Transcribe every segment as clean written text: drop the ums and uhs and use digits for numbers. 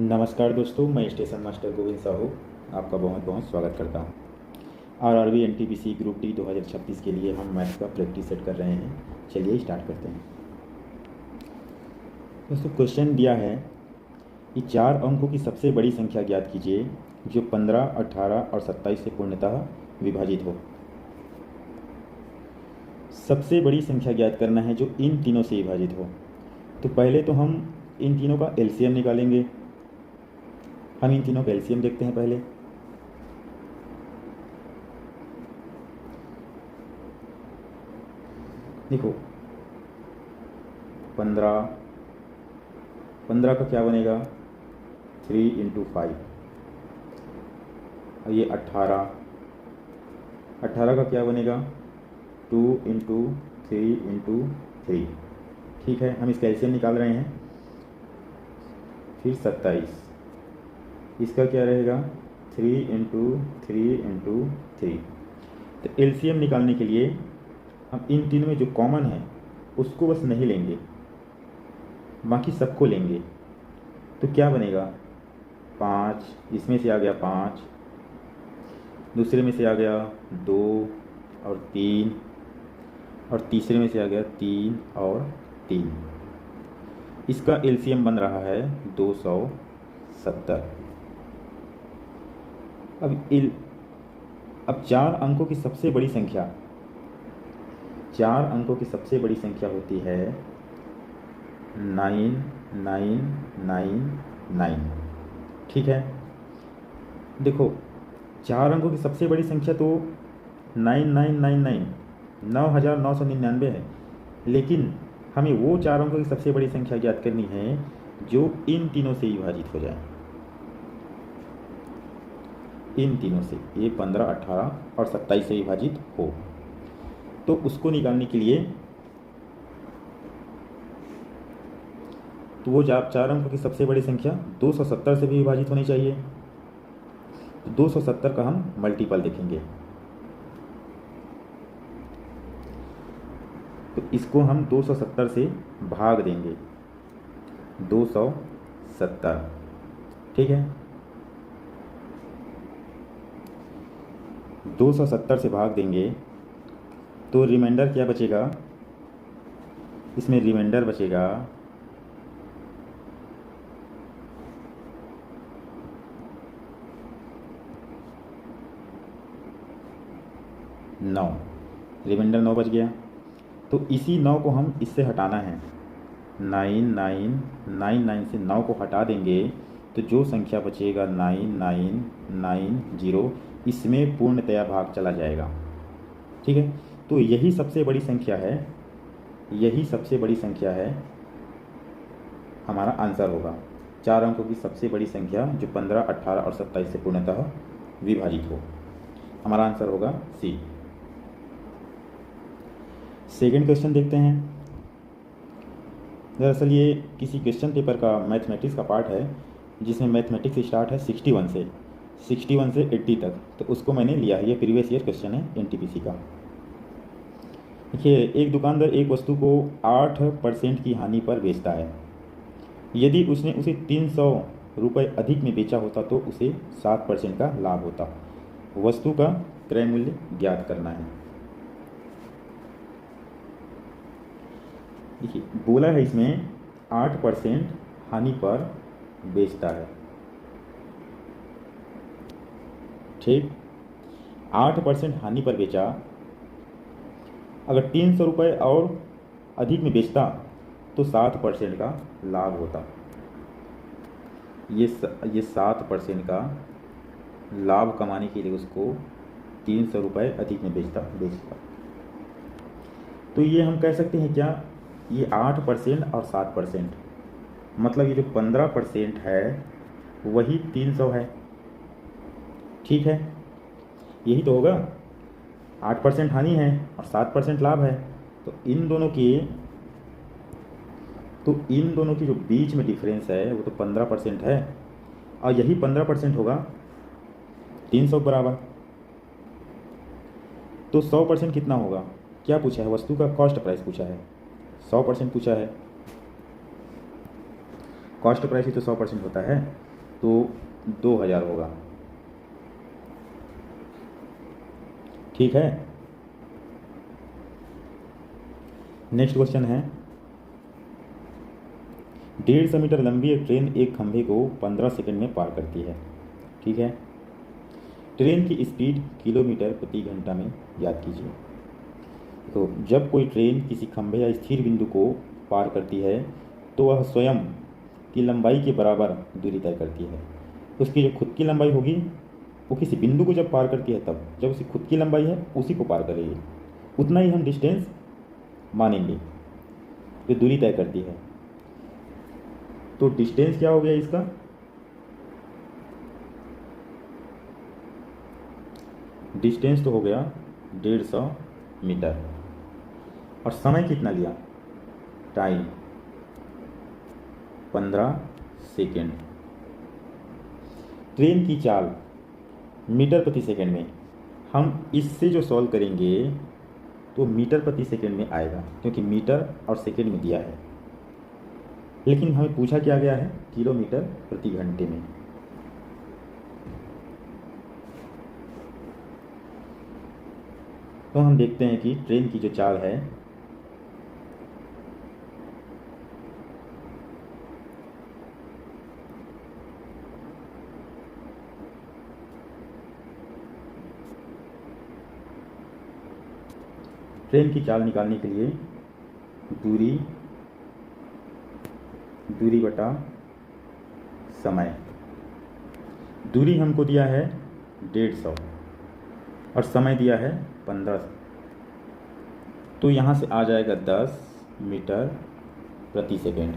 नमस्कार दोस्तों, मैं स्टेशन मास्टर गोविंद साहू आपका बहुत बहुत स्वागत करता हूँ। आरआरबी एनटीपीसी ग्रुप डी 2026 के लिए हम मैथ्स का प्रैक्टिस सेट कर रहे हैं। चलिए स्टार्ट करते हैं। दोस्तों क्वेश्चन दिया है कि 4 अंकों की सबसे बड़ी संख्या ज्ञात कीजिए जो 15, 18 और 27 से पूर्णतः विभाजित हो। सबसे बड़ी संख्या ज्ञात करना है जो इन तीनों से विभाजित हो। तो पहले तो हम इन तीनों का एलसीएम निकालेंगे। हम इन तीनों का एलसीएम देखते हैं पहले। देखो 15 का क्या बनेगा 3 × 5। और ये 18 का क्या बनेगा 2 × 3 × 3। ठीक है, हम इसका एलसीएम निकाल रहे हैं। फिर 27, इसका क्या रहेगा 3 × 3 × 3। तो एलसीएम निकालने के लिए हम इन तीनों में जो कॉमन है उसको बस नहीं लेंगे, बाकी सबको लेंगे। तो क्या बनेगा 5, इसमें से आ गया 5, दूसरे में से आ गया 2 और 3, और तीसरे में से आ गया 3 और 3। इसका एलसीएम बन रहा है 270। अब 4 अंकों की सबसे बड़ी संख्या, 4 अंकों की सबसे बड़ी संख्या होती है 9999। ठीक है, देखो 4 अंकों की सबसे बड़ी संख्या तो 9999 9999 है, लेकिन हमें वो 4 अंकों की सबसे बड़ी संख्या ज्ञात करनी है जो इन तीनों से विभाजित हो जाए। इन तीनों से, ये 15, 18 और 27 से विभाजित हो। तो उसको निकालने के लिए तो वो 4 अंकों की सबसे बड़ी संख्या 270 से भी विभाजित होनी चाहिए। तो 270 का हम मल्टीपल देखेंगे। तो इसको हम 270 से भाग देंगे, 270। ठीक है, 270 से भाग देंगे तो रिमाइंडर क्या बचेगा, इसमें रिमाइंडर बचेगा 9। रिमाइंडर 9 बच गया। तो इसी 9 को हम इससे हटाना है। 9999 से 9 को हटा देंगे तो जो संख्या बचेगा 9990, इसमें पूर्णतया भाग चला जाएगा। ठीक है, तो यही सबसे बड़ी संख्या है, यही सबसे बड़ी संख्या है, हमारा आंसर होगा। 4 अंकों की सबसे बड़ी संख्या जो 15, 18 और 27 से पूर्णतः विभाजित हो। हमारा आंसर होगा सी। सेकेंड क्वेश्चन देखते हैं। दरअसल ये किसी क्वेश्चन पेपर का मैथमेटिक्स का पार्ट है जिसमें मैथमेटिक्स स्टार्ट है 61 से 80 तक। तो उसको मैंने लिया है, ये प्रीवियस ईयर क्वेश्चन है एनटीपीसी का। देखिए, एक दुकानदार एक वस्तु को 8% की हानि पर बेचता है। यदि उसने उसे 300 रुपये अधिक में बेचा होता तो उसे 7% का लाभ होता। वस्तु का क्रय मूल्य ज्ञात करना है। देखिए, बोला है इसमें 8% हानि पर बेचता है। ठीक, 8% हानि पर बेचा। अगर 300 रुपये और अधिक में बेचता तो 7% का लाभ होता। ये 7% का लाभ कमाने के लिए उसको 300 रुपये अधिक में बेचता। तो ये हम कह सकते हैं क्या, ये 8% और 7%, मतलब ये जो 15% है वही 300 है। ठीक है, यही तो होगा। 8% हानि है और 7% लाभ है। तो इन दोनों की जो बीच में डिफरेंस है वो तो 15% है, और यही 15% होगा 300 के बराबर। तो 100% कितना होगा, क्या पूछा है, वस्तु का कॉस्ट प्राइस पूछा है, 100% पूछा है। कॉस्ट प्राइस ही तो 100% होता है। तो 2000 होगा। ठीक है। नेक्स्ट क्वेश्चन है, 150 मीटर लंबी एक ट्रेन एक खंभे को 15 सेकंड में पार करती है। ठीक है। ट्रेन की स्पीड किलोमीटर प्रति घंटा में याद कीजिए। तो जब कोई ट्रेन किसी खंभे या स्थिर बिंदु को पार करती है तो वह स्वयं की लंबाई के बराबर दूरी तय करती है। उसकी जो खुद की लंबाई होगी वो किसी बिंदु को जब पार करती है, तब जब उसकी खुद की लंबाई है उसी को पार करेगी, उतना ही हम डिस्टेंस मानेंगे जो दूरी तय करती है। तो डिस्टेंस क्या हो गया इसका, डिस्टेंस तो हो गया 150 मीटर। और समय कितना लिया, टाइम 15 सेकेंड। ट्रेन की चाल मीटर प्रति सेकंड में, हम इससे जो सॉल्व करेंगे तो मीटर प्रति सेकंड में आएगा, क्योंकि मीटर और सेकंड में दिया है, लेकिन हमें पूछा क्या गया है, किलोमीटर प्रति घंटे में। तो हम देखते हैं कि ट्रेन की जो चाल है ट्रेन की चाल निकालने के लिए दूरी बटा समय। दूरी हमको दिया है 150 और समय दिया है 15, तो यहाँ से आ जाएगा 10 मीटर प्रति सेकेंड।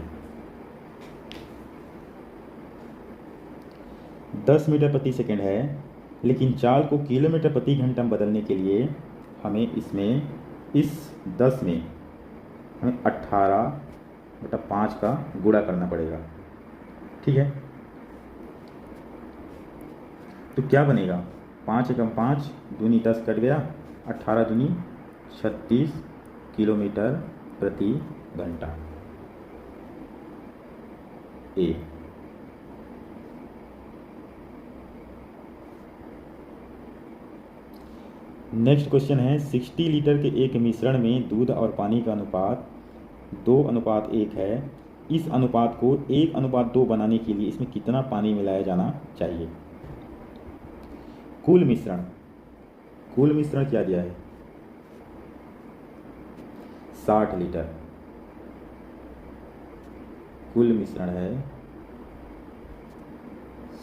10 मीटर प्रति सेकेंड है, लेकिन चाल को किलोमीटर प्रति घंटा में बदलने के लिए हमें इस 10 में हमें 18/5 का गुणा करना पड़ेगा। ठीक है। तो क्या बनेगा, 5 एकम 5 दूनी 10 कट गया, 18 दूनी 36 किलोमीटर प्रति घंटा। ए। नेक्स्ट क्वेश्चन है, 60 लीटर के एक मिश्रण में दूध और पानी का अनुपात 2:1 है। इस अनुपात को 1:2 बनाने के लिए इसमें कितना पानी मिलाया जाना चाहिए। कुल मिश्रण क्या दिया है, 60 लीटर। कुल मिश्रण है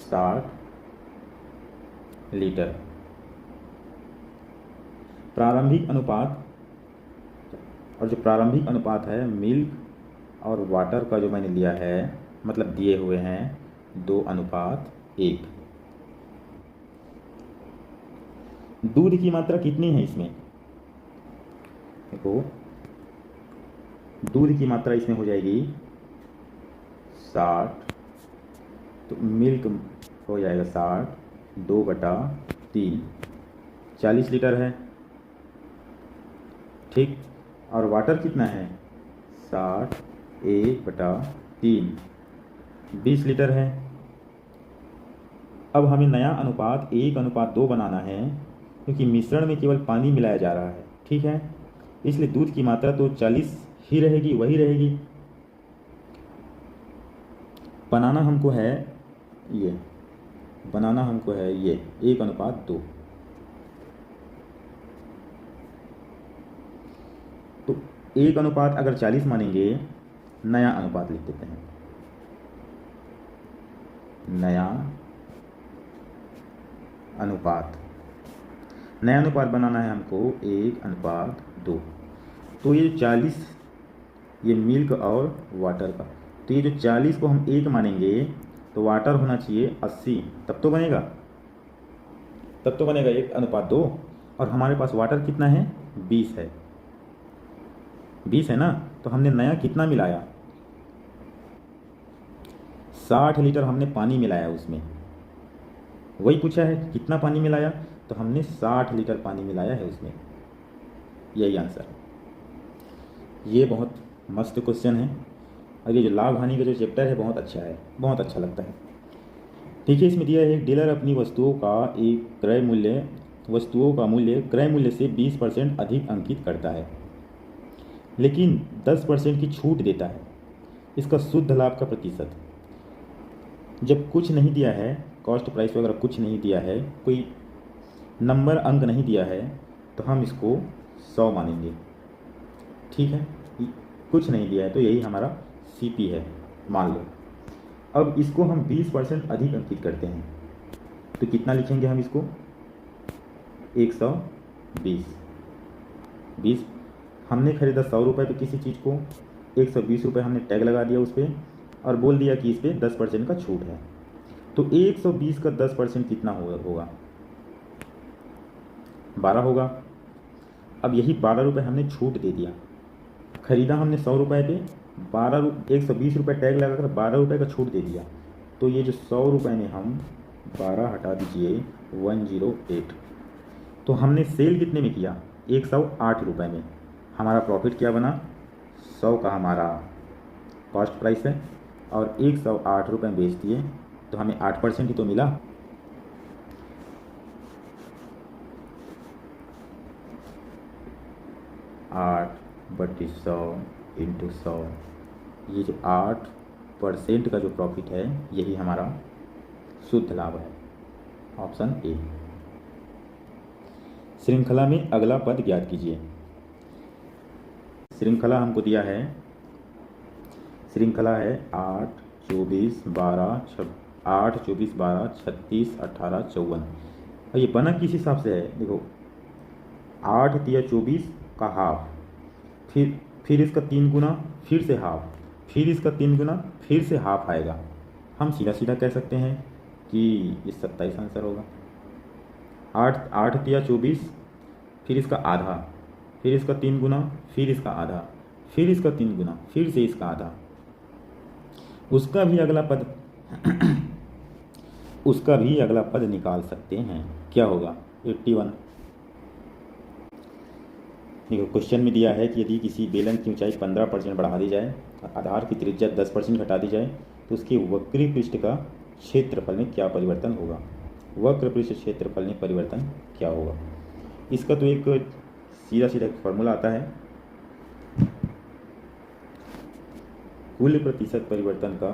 60 लीटर। प्रारंभिक अनुपात, और जो प्रारंभिक अनुपात है मिल्क और वाटर का जो मैंने लिया है, मतलब दिए हुए हैं 2:1। दूध की मात्रा कितनी है इसमें, देखो दूध की मात्रा इसमें हो जाएगी 60, तो मिल्क हो जाएगा 60, 2/3 40 लीटर है। ठीक। और वाटर कितना है, 60 1/3 20 लीटर है। अब हमें नया अनुपात 1:2 बनाना है, क्योंकि मिश्रण में केवल पानी मिलाया जा रहा है। ठीक है। इसलिए दूध की मात्रा तो 40 ही रहेगी, वही रहेगी। बनाना हमको है ये 1:2। तो 1:, अगर 40 मानेंगे, नया अनुपात लिख देते हैं, नया अनुपात बनाना है हमको 1:2। तो ये 40, ये मिल्क और वाटर का, तो ये जो 40 को हम 1 मानेंगे तो वाटर होना चाहिए 80, तब तो बनेगा 1:2। और हमारे पास वाटर कितना है, 20 है, 20 है ना। तो हमने नया कितना मिलाया, 60 लीटर हमने पानी मिलाया उसमें, वही पूछा है कितना पानी मिलाया, तो हमने 60 लीटर पानी मिलाया है उसमें, यही आंसर। ये बहुत मस्त क्वेश्चन है, और ये जो लाभ हानि का जो चैप्टर है बहुत अच्छा है, बहुत अच्छा लगता है। ठीक है, इसमें दिया है एक डीलर अपनी वस्तुओं का मूल्य क्रय मूल्य से 20% अधिक अंकित करता है, लेकिन 10% की छूट देता है। इसका शुद्ध लाभ का प्रतिशत। जब कुछ नहीं दिया है, कॉस्ट प्राइस वगैरह कुछ नहीं दिया है, कोई नंबर अंक नहीं दिया है, तो हम इसको 100 मानेंगे। ठीक है, कुछ नहीं दिया है तो यही हमारा CP है, मान लो। अब इसको हम 20% अधिक अंकित करते हैं, तो कितना लिखेंगे हम इसको? 120। 20 हमने खरीदा 100 रुपये पे किसी चीज़ को, 120 रुपये हमने टैग लगा दिया उस पर और बोल दिया कि इस पर 10% का छूट है। तो 120 का 10% कितना होगा? 12 होगा। अब यही 12 रुपये हमने छूट दे दिया, खरीदा हमने 100 रुपये पे, 120 रुपये टैग लगाकर 12 रुपये का छूट दे दिया। तो ये जो 100 रुपये में हम 12 हटा दीजिए, 108। तो हमने सेल कितने में किया? 108 रुपये में। हमारा प्रॉफिट क्या बना? 100 का हमारा कॉस्ट प्राइस है और 108 रुपये में बेच दिए, तो हमें 8% ही तो मिला। आठ बट्टी 100 इंटू 100, ये जो 8% का जो प्रॉफिट है, यही हमारा शुद्ध लाभ है। Option A. श्रृंखला में अगला पद ज्ञात कीजिए। श्रृंखला हमको दिया है, श्रृंखला है 8, 24, 12, 36, 18, 54। और ये बना किस हिसाब से है? देखो, 8 दिया 24 का हाफ, फिर इसका 3 गुना, फिर से हाफ, फिर इसका 3 गुना, फिर से हाफ आएगा। हम सीधा सीधा कह सकते हैं कि ये 27 आंसर होगा। 8 दिया 24, फिर इसका आधा, फिर इसका 3 गुना, फिर इसका आधा, फिर इसका 3 गुना, फिर से इसका आधा। उसका भी अगला पद निकाल सकते हैं। क्या होगा? 81। देखो, क्वेश्चन में दिया है कि यदि किसी बेलन की ऊंचाई 15% बढ़ा दी जाए, आधार की त्रिज्या 10% घटा दी जाए, तो उसके वक्री पृष्ठ का क्षेत्रफल में क्या परिवर्तन होगा? वक्र पृष्ठ क्षेत्रफल में परिवर्तन क्या होगा? इसका तो एक सीधा सीधा फॉर्मूला आता है, कुल प्रतिशत परिवर्तन का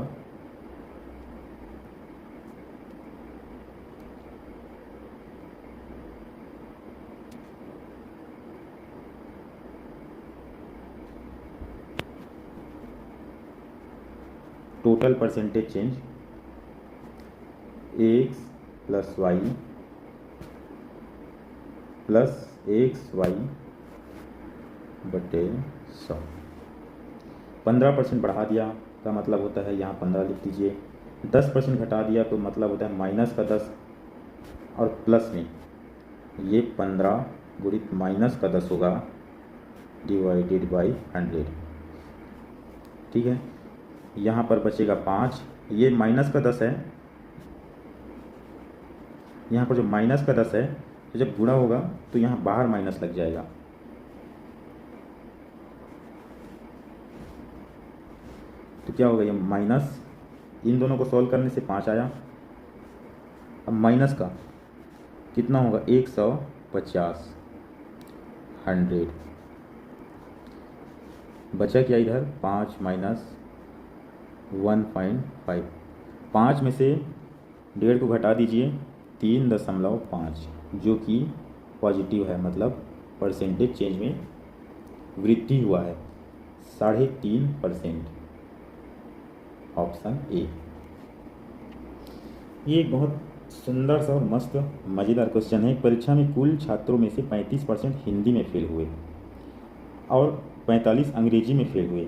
total percentage change x plus y plus XY बटे 100। 15% बढ़ा दिया का मतलब होता है, यहाँ 15 लिख दीजिए। 10% घटा दिया तो मतलब होता है माइनस का 10, और प्लस में ये 15 गुणित माइनस का 10 होगा डिवाइडेड बाई 100। ठीक है, यहाँ पर बचेगा 5। ये माइनस का 10 है, यहाँ पर जो माइनस का 10 है, तो जब गुणा होगा तो यहाँ बाहर माइनस लग जाएगा। तो क्या होगा? ये माइनस, इन दोनों को सॉल्व करने से 5 आया। अब माइनस का कितना होगा? 150, 100 बचा क्या इधर? 5 माइनस 1.5। 5 में से 1.5 को घटा दीजिए, 3.5, जो कि पॉजिटिव है, मतलब परसेंटेज चेंज में वृद्धि हुआ है, 3.5%। Option A. ये एक बहुत सुंदर सा और मस्त मज़ेदार क्वेश्चन है। परीक्षा में कुल छात्रों में से 35% हिंदी में फेल हुए और 45 अंग्रेजी में फेल हुए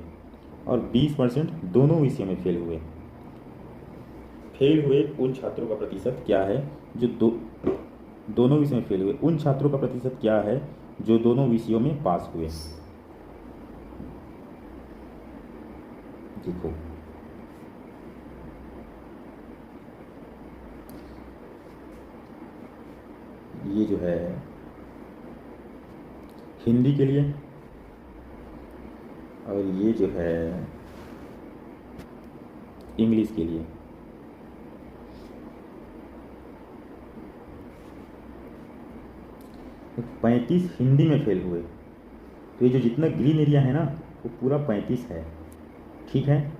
और 20% दोनों विषयों में फेल हुए। फेल हुए उन छात्रों का प्रतिशत क्या है जो दोनों विषयों में फेल हुए? उन छात्रों का प्रतिशत क्या है जो दोनों विषयों में पास हुए? देखो, ये जो है हिंदी के लिए और ये जो है इंग्लिश के लिए। 35 हिंदी में फेल हुए, तो ये जो जितना ग्रीन एरिया है ना वो पूरा 35 है, ठीक है।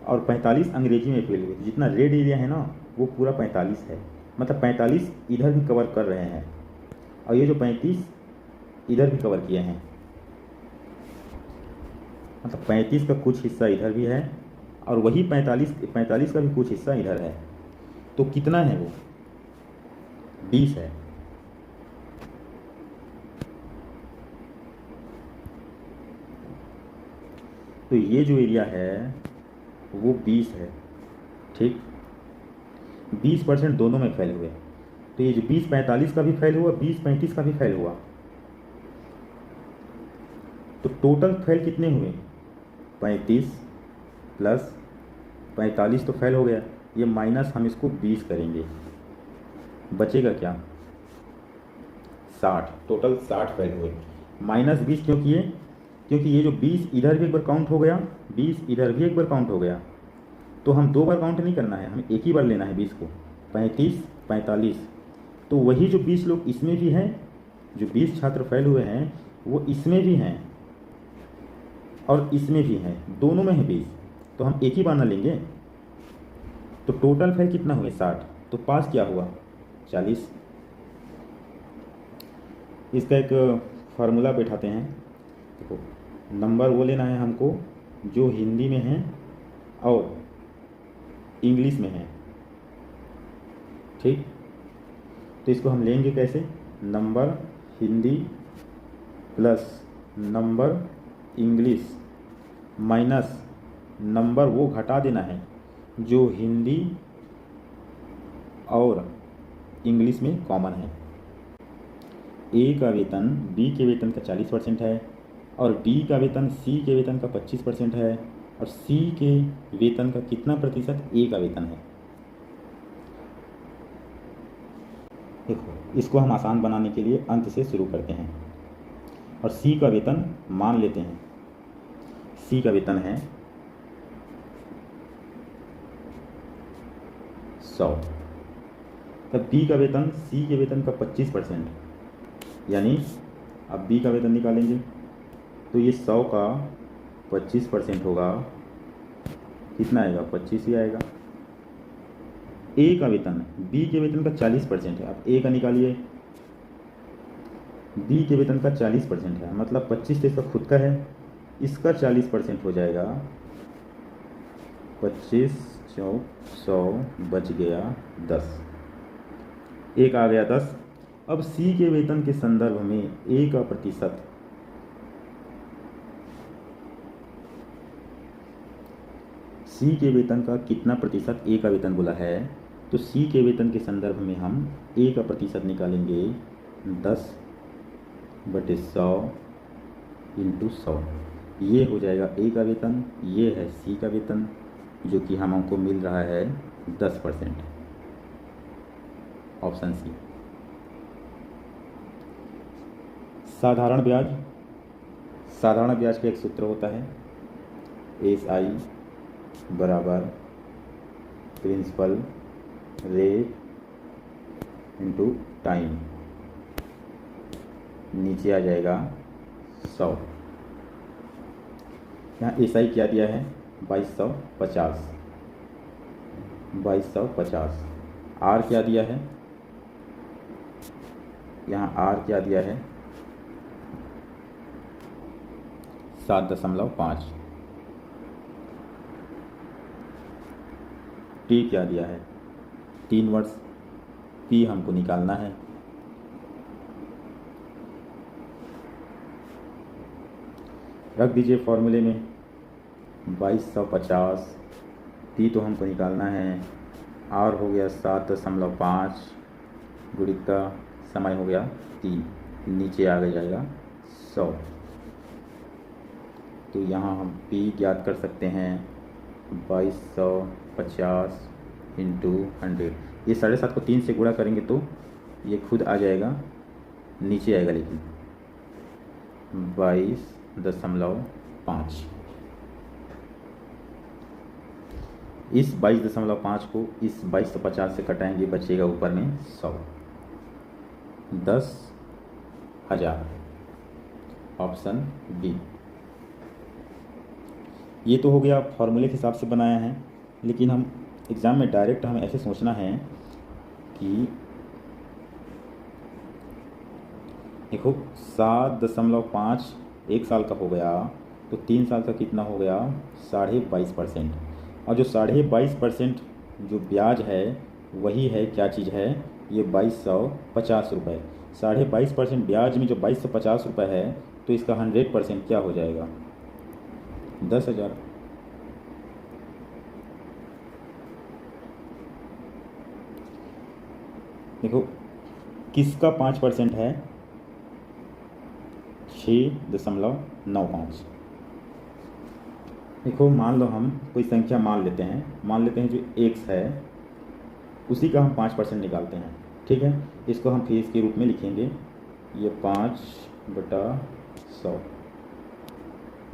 और 45 अंग्रेजी में फेल हुए, जितना रेड एरिया है ना वो पूरा 45 है, मतलब 45 इधर भी कवर कर रहे हैं, और ये जो 35 इधर भी कवर किए हैं, मतलब 35 का कुछ हिस्सा इधर भी है और वही 45 का भी कुछ हिस्सा इधर है। तो कितना है वो? 20 है। तो ये जो एरिया है वो 20 है, ठीक। 20% दोनों में फेल हुए, तो ये जो 20-45 का भी फेल हुआ, 20-35 का भी फेल हुआ, तो टोटल फेल कितने हुए? 35 प्लस 45 तो फेल हो गया, ये माइनस हम इसको 20 करेंगे, बचेगा क्या? 60। टोटल 60 फेल हुए। माइनस 20 क्यों किए? क्योंकि ये जो 20 इधर भी एक बार काउंट हो गया, 20 इधर भी एक बार काउंट हो गया, तो हम 2 बार काउंट नहीं करना है, हमें एक ही बार लेना है 20 को। 35 45, तो वही जो 20 लोग इसमें भी हैं, जो 20 छात्र फेल हुए हैं वो इसमें भी हैं और इसमें भी हैं, दोनों में है 20, तो हम एक ही बार ना लेंगे। तो टोटल फेल कितना हुए? 60। तो पास क्या हुआ? 40। इसका एक फार्मूला बैठाते हैं। देखो, नंबर वो लेना है हमको जो हिंदी में है और इंग्लिश में है, ठीक। तो इसको हम लेंगे कैसे? Number Hindi plus number English minus number वो घटा देना है जो हिंदी और इंग्लिश में कॉमन है। ए का वेतन बी के वेतन का 40% है और बी का वेतन सी के वेतन का 25% है और सी के वेतन का कितना प्रतिशत ए का वेतन है? देखो, इसको हम आसान बनाने के लिए अंत से शुरू करते हैं और सी का वेतन मान लेते हैं। सी का वेतन है 100, तब बी का वेतन सी के वेतन का 25%, यानी अब बी का वेतन निकालेंगे तो ये 100 का 25% होगा, कितना आएगा? 25 ही आएगा। ए का वेतन बी के वेतन का 40% है, अब ए का निकालिए। बी के वेतन का 40% है, मतलब 25 तो इसका खुद का है, इसका 40% हो जाएगा। 25 चौक 100 बच गया 10, एक आ गया 10। अब सी के वेतन के संदर्भ में ए का प्रतिशत, सी के वेतन का कितना प्रतिशत ए का वेतन बोला है, तो सी के वेतन के संदर्भ में हम ए का प्रतिशत निकालेंगे 10/100 इंटू 100, ये हो जाएगा ए का वेतन, ये है सी का वेतन जो कि हमको मिल रहा है 10%, ऑप्शन सी। साधारण ब्याज, साधारण ब्याज का एक सूत्र होता है SI बराबर प्रिंसिपल रेट इंटू टाइम, नीचे आ जाएगा 100। यहाँ SI क्या दिया है? 2250, 2250। R क्या दिया है? यहाँ R क्या दिया है? 7.5। T क्या दिया है? 3 वर्ष। P हमको निकालना है। रख दीजिए फॉर्मूले में 2250, P तो हमको निकालना है, R हो गया 7.5 गुणित का समय हो गया 3, नीचे आ जाएगा 100। तो यहाँ हम P ज्ञात कर सकते हैं 2250 इंटू 100। ये 7.5 को 3 से गुणा करेंगे तो ये खुद आ जाएगा, नीचे आएगा लेकिन 22.5। इस 22.5 को इस 2250 से कटाएंगे, बचेगा ऊपर में 100। 10 1000, ऑप्शन बी। ये तो हो गया फॉर्मूले के हिसाब से बनाया है, लेकिन हम एग्ज़ाम में डायरेक्ट हमें ऐसे सोचना है कि देखो 7.5 एक साल का हो गया, तो 3 साल का कितना हो गया, 22.5%। और जो 22.5% जो ब्याज है वही है, क्या चीज़ है, ये 2250 रुपये। 22.5% ब्याज में जो 2250 रुपये है, तो इसका 100% क्या हो जाएगा, 10,000। देखो किसका 5% है, 6.95। देखो मान लो हम कोई संख्या मान लेते हैं जो x है, उसी का हम 5% निकालते हैं, ठीक है। इसको हम फीस के रूप में लिखेंगे, ये 5/100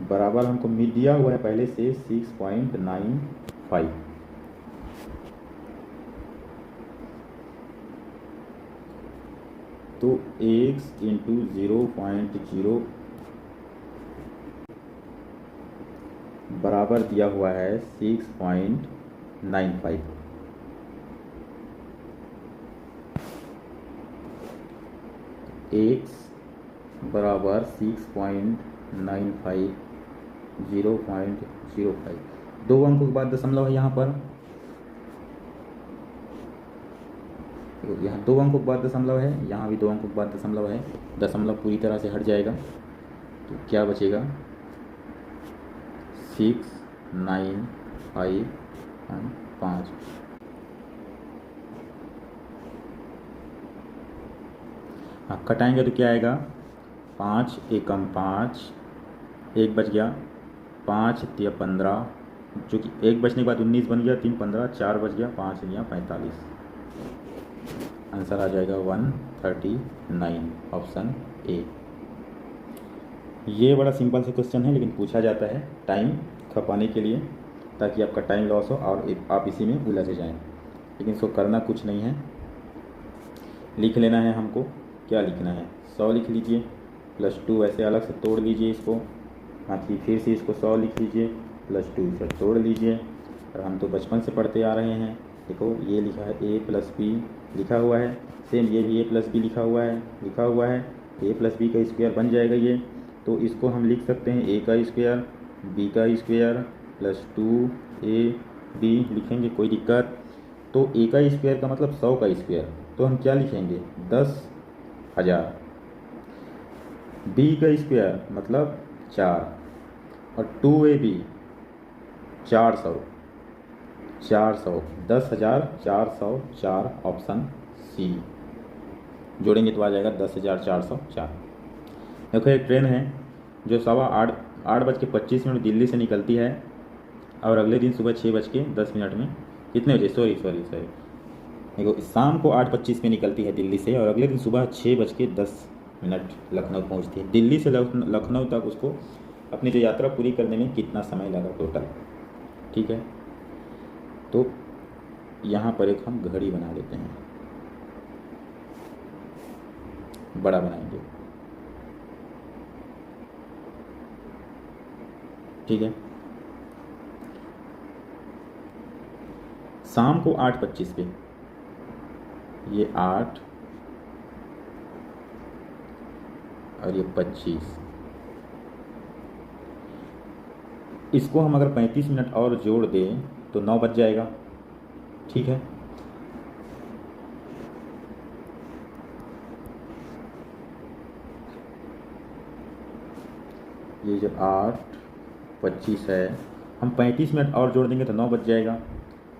बराबर हमको मिल दिया हुआ है पहले से 6.95। तो x इंटू 0.0 बराबर दिया हुआ है 6.95। x बराबर 6.95, 0.05। 2 अंकों के बाद दशमलव है यहाँ पर, यहाँ 2 अंकों के बाद दशमलव है, यहाँ भी 2 अंकों के बाद दशमलव है। दशमलव पूरी तरह से हट जाएगा, तो क्या बचेगा, 695 हाँ कटाएंगे तो क्या आएगा, 5 एकम 5, 1 बच गया, 5 तिया 15, जो कि 1 बचने के बाद 19 बन गया, 3 15, 4 बच गया, 5 या 45। आंसर आ जाएगा 139, ऑप्शन ए। ये बड़ा सिंपल सा क्वेश्चन है, लेकिन पूछा जाता है टाइम खपाने के लिए, ताकि आपका टाइम लॉस हो और आप इसी में उलझ जाएं। लेकिन इसको करना कुछ नहीं है, लिख लेना है हमको। क्या लिखना है, 100 लिख लीजिए, +2 ऐसे अलग से तोड़ लीजिए इसको, बाकी फिर से इसको 100 लिख लीजिए, +2 इसे तोड़ लीजिए। और हम तो बचपन से पढ़ते आ रहे हैं, देखो ये लिखा है a + b लिखा हुआ है, सेम ये भी a + b लिखा हुआ है, a + b का स्क्वायर बन जाएगा ये। तो इसको हम लिख सकते हैं a का स्क्वायर b का स्क्वायर +2ab लिखेंगे, कोई दिक्कत। तो a का स्क्वायर का मतलब 100 का स्क्वायर, तो हम क्या लिखेंगे, 10,000। b का स्क्वायर मतलब 4, और 2ab 400, 10,404, ऑप्शन सी। जोड़ेंगे तो आ जाएगा 10,404। देखो एक ट्रेन है जो 8:25 दिल्ली से निकलती है, और अगले दिन सुबह 6:10 में, कितने बजे, सॉरी देखो शाम को 8:25 में निकलती है दिल्ली से, और अगले दिन सुबह 6:10 लखनऊ पहुंचती है। दिल्ली से लखनऊ तक उसको अपनी जो यात्रा पूरी करने में कितना समय लगा टोटल, ठीक है। तो यहाँ पर एक हम घड़ी बना लेते हैं, बड़ा बनाएंगे, ठीक है। शाम को 8:25 पे, ये 8 और ये 25, इसको हम अगर 35 मिनट और जोड़ दें तो 9 बज जाएगा, ठीक है। ये जो 8:25 है, हम 35 मिनट और जोड़ देंगे तो 9 बज जाएगा,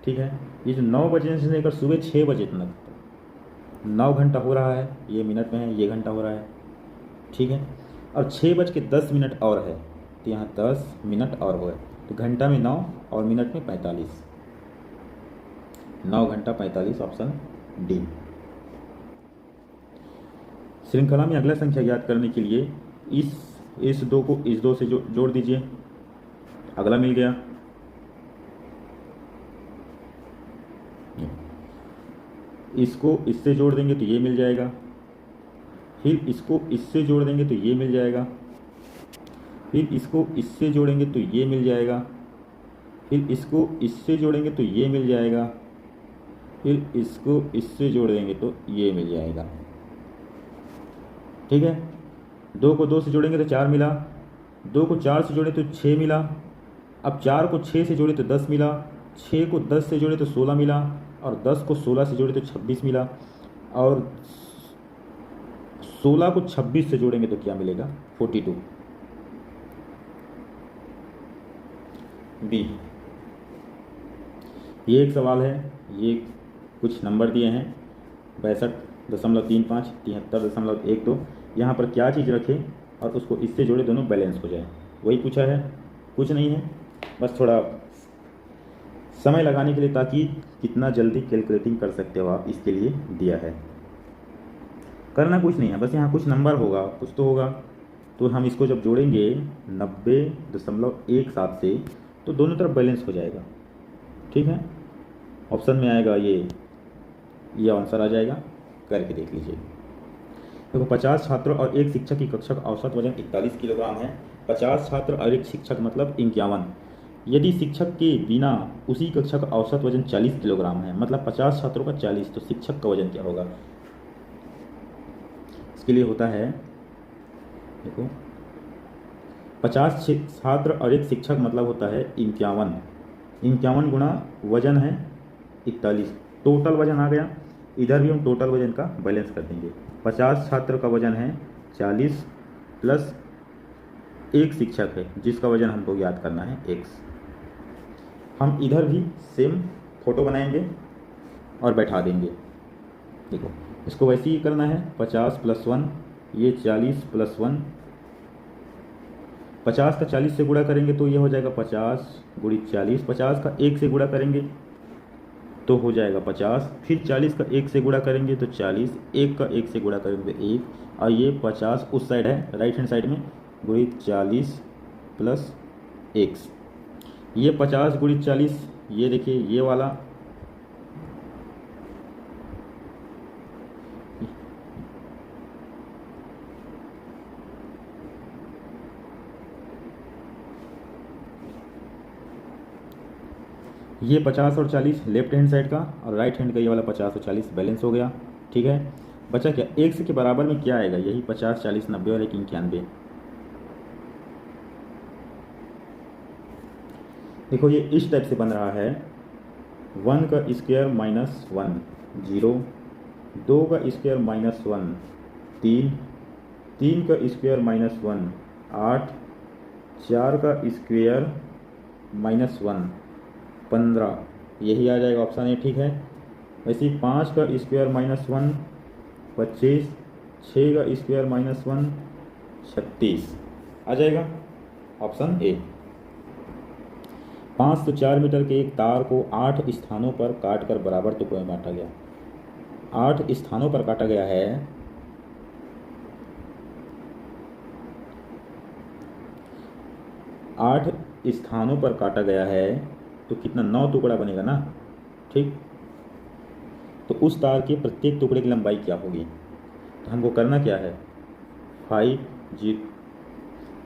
ठीक है। ये जो 9 बजे से लेकर सुबह 6 बजे तक 9 घंटा हो रहा है, ये मिनट में है, ये घंटा हो रहा है, ठीक है। और 6:10 और है, तो यहाँ 10 मिनट और हुए, तो घंटा में 9 और मिनट में 45, 9 घंटा 45, ऑप्शन डी। श्रृंखला में अगला संख्या ज्ञात करने के लिए इस 2 को इस 2 से जोड़ दीजिए, अगला मिल गया। इसको इससे जोड़ देंगे तो ये मिल जाएगा, फिर इसको इससे जोड़ देंगे तो ये मिल जाएगा, फिर इसको इससे जोड़ेंगे तो ये मिल जाएगा, फिर इसको इससे जोड़ेंगे तो ये मिल जाएगा, फिर इसको इससे जोड़ देंगे तो ये मिल जाएगा। ठीक है, 2 को 2 से जोड़ेंगे तो 4 मिला, 2 को 4 से जोड़े तो 6 मिला, अब 4 को 6 से जोड़े तो 10 मिला, 6 को 10 से जोड़े तो 16 मिला, और 10 को 16 से जोड़े तो 26 मिला, और 16 को 26 से जोड़ेंगे तो क्या मिलेगा? 42। बी, ये एक सवाल है, ये कुछ नंबर दिए हैं 62.35, 73.12। यहाँ पर क्या चीज़ रखें और उसको इससे जोड़े, दोनों बैलेंस हो जाए, वही पूछा है, कुछ नहीं है, बस थोड़ा समय लगाने के लिए, ताकि कितना जल्दी कैलकुलेटिंग कर सकते हो आप, इसके लिए दिया है। करना कुछ नहीं है, बस यहाँ कुछ नंबर होगा, कुछ तो होगा, तो हम इसको जब जोड़ेंगे 90.17 से, तो दोनों तरफ बैलेंस हो जाएगा। ठीक है, ऑप्शन में आएगा ये आंसर आ जाएगा, करके देख लीजिए। देखो 50 छात्रों और एक शिक्षक की कक्षा का औसत वजन 41 किलोग्राम है। 50 छात्र और एक शिक्षक मतलब 51। यदि शिक्षक के बिना उसी कक्षा का औसत वजन 40 किलोग्राम है, मतलब 50 छात्रों का 40, तो शिक्षक का वजन क्या होगा? इसके लिए होता है, देखो 50 छात्र और एक शिक्षक मतलब होता है 51, 51 गुणा वजन है 41, टोटल वजन आ गया। इधर भी हम टोटल वजन का बैलेंस कर देंगे। 50 छात्र का वजन है 40 प्लस एक शिक्षक है जिसका वजन हमको याद करना है x। हम इधर भी सेम फोटो बनाएंगे और बैठा देंगे। देखो इसको वैसे ही करना है, 50 + 1, ये 40 + 1, 50 का 40 से गुणा करेंगे तो ये हो जाएगा 50 × 40, 50 का 1 से गुणा करेंगे तो हो जाएगा 50, फिर 40 का 1 से गुणा करेंगे तो 40, 1 का 1 से गुणा करेंगे तो 1, और ये 50 उस साइड है, राइट हैंड साइड में, गुणित 40 + x। ये 50 × 40, ये देखिए ये वाला, ये 50 और 40 लेफ्ट हैंड साइड का, और राइट हैंड का ये वाला 50 और 40 बैलेंस हो गया। ठीक है, बचा क्या? x के बराबर में क्या आएगा? यही 50, 40, 90 और 91। देखो ये इस टाइप से बन रहा है, 1 का स्क्वायर माइनस 1 0, 2 का स्क्वायर माइनस 1 3, 3 का स्क्वायर माइनस 1 8, 4 का स्क्वायर माइनस 1 15, यही आ जाएगा ऑप्शन ए। ठीक है, वैसे ही 5 का स्क्वायर माइनस 1 25, 6 का स्क्वायर माइनस 1 36, आ जाएगा ऑप्शन ए। 504 मीटर के एक तार को 8 स्थानों पर काटकर बराबर टुकड़ों में बांटा गया। 8 स्थानों पर काटा गया है, 8 स्थानों पर काटा गया है, तो कितना? 9 टुकड़ा बनेगा ना। ठीक, तो उस तार के प्रत्येक टुकड़े की लंबाई क्या होगी? तो हमको करना क्या है, 5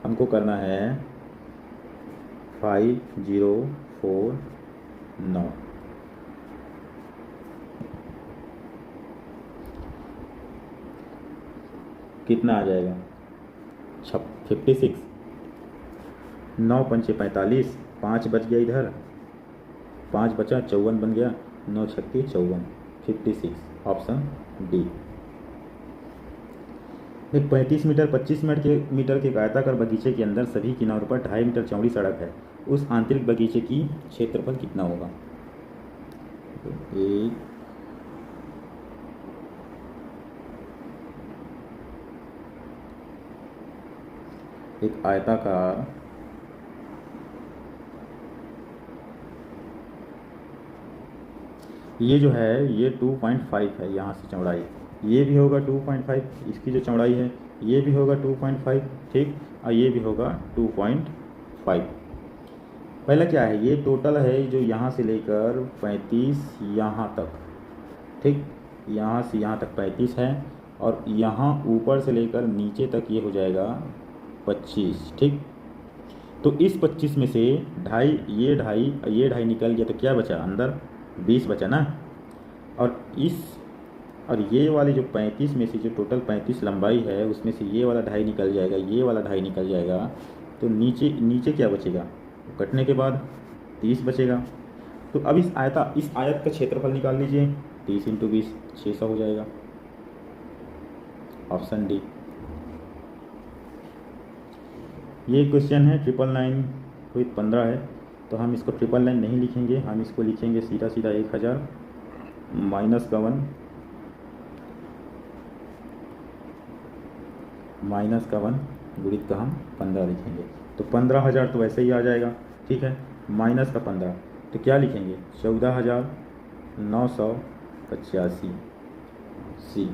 हमको करना है 5049, कितना आ जाएगा? 56, 9 पंचे 45, 5 बच गया इधर, 5 बचा, 54 बन गया, 9 छक्के 54, 56, ऑप्शन डी। एक 35 मीटर 25 मीटर के आयताकार बगीचे के अंदर सभी किनारों पर 2.5 मीटर चौड़ी सड़क है। उस आंतरिक बगीचे की क्षेत्रफल कितना होगा? एक आयताकार ये जो है ये 2.5 है, यहाँ से चौड़ाई, ये भी होगा 2.5, इसकी जो चौड़ाई है ये भी होगा 2.5, ठीक, और ये भी होगा 2.5। पहला क्या है, ये टोटल है जो यहाँ से लेकर 35 यहाँ तक, ठीक, यहाँ से यहाँ तक 35 है, और यहाँ ऊपर से लेकर नीचे तक ये हो जाएगा 25। ठीक, तो इस 25 में से ढाई, ये ढाई निकल गया, तो क्या बचा अंदर? 20 बचा ना। और ये वाली जो 35 में से जो टोटल 35 लंबाई है उसमें से ये वाला ढाई निकल जाएगा, ये वाला ढाई निकल जाएगा, तो नीचे क्या बचेगा? कटने के बाद 30 बचेगा। तो अब इस आयत का क्षेत्रफल निकाल लीजिए। 30 × 20 600 हो जाएगा। Option D. ये क्वेश्चन है 999 विथ 15 है, तो हम इसको 999 नहीं लिखेंगे, हम इसको लिखेंगे सीधा 1000 माइनस का 1 गुणित का हम 15 लिखेंगे। तो 15,000 तो वैसे ही आ जाएगा। ठीक है, माइनस का 15 तो क्या लिखेंगे? 14,985 सी।